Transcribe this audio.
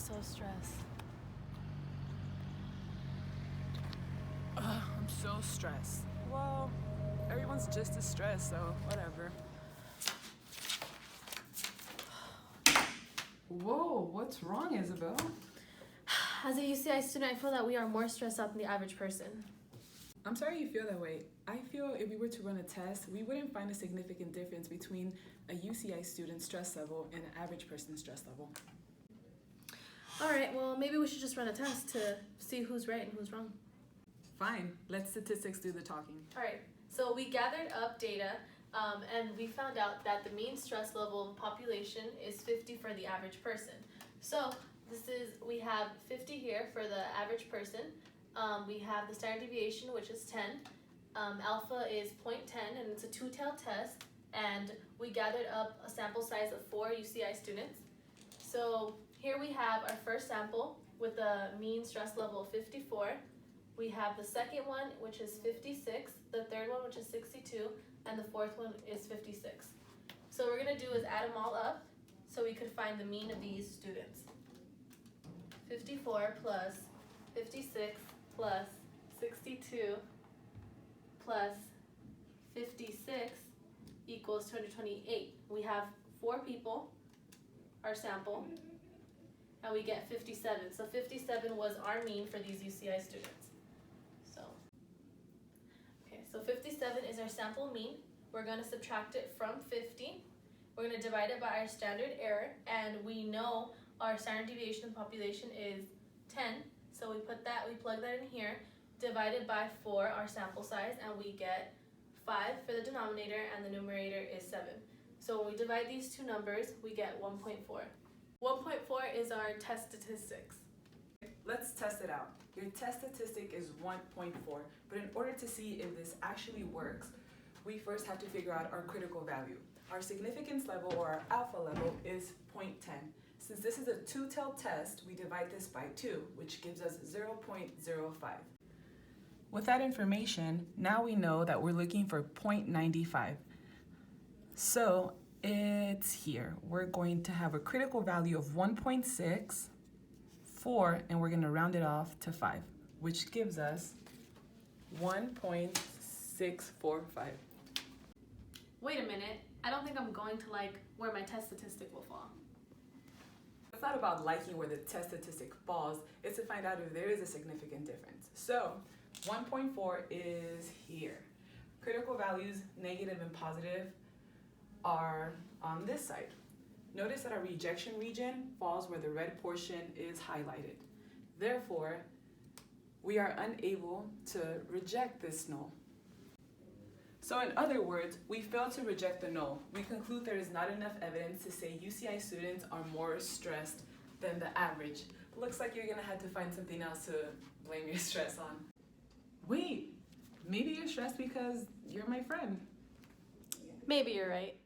so stressed. I'm so stressed. Well, everyone's just as stressed, so whatever. Whoa, what's wrong, Isabel? As a UCI student, I feel that we are more stressed out than the average person. I'm sorry you feel that way. I feel if we were to run a test, we wouldn't find a significant difference between a UCI student's stress level and an average person's stress level. Alright, well, maybe we should just run a test to see who's right and who's wrong. Fine, let statistics do the talking. Alright, so we gathered up data and we found out that the mean stress level of population is 50 for the average person. So we have 50 here for the average person. We have the standard deviation, which is 10. Alpha is 0.10, and it's a two-tailed test. And we gathered up a sample size of 4 UCI students. So here we have our first sample with a mean stress level of 54. We have the second one, which is 56, the third one, which is 62, and the fourth one is 56. So what we're going to do is add them all up so we could find the mean of these students. 54 plus 56 plus 62 plus 56 equals 228. We have 4 people, our sample, and we get 57. So 57 was our mean for these UCI students. So 57 is our sample mean. We're going to subtract it from 50. We're going to divide it by our standard error, and we know our standard deviation of population is 10. So we plug that in here, divided by 4, our sample size, and we get 5 for the denominator, and the numerator is 7. So when we divide these two numbers, we get 1.4. 1.4 is our test statistics. Let's test it out. Your test statistic is 1.4, but in order to see if this actually works, we first have to figure out our critical value. Our significance level, or our alpha level, is 0.10. Since this is a two-tailed test, we divide this by 2, which gives us 0.05. With that information, now we know that we're looking for 0.95. So it's here. We're going to have a critical value of 1.6, 4, and we're going to round it off to 5, which gives us 1.645. Wait a minute, I don't think I'm going to like where my test statistic will fall. It's not about liking where the test statistic falls, it's to find out if there is a significant difference. So 1.4 is here. Critical values, negative and positive, are on this side. Notice that our rejection region falls where the red portion is highlighted. Therefore, we are unable to reject this null. So in other words, we fail to reject the null. We conclude there is not enough evidence to say UCI students are more stressed than the average. Looks like you're gonna have to find something else to blame your stress on. Wait, maybe you're stressed because you're my friend. Maybe you're right.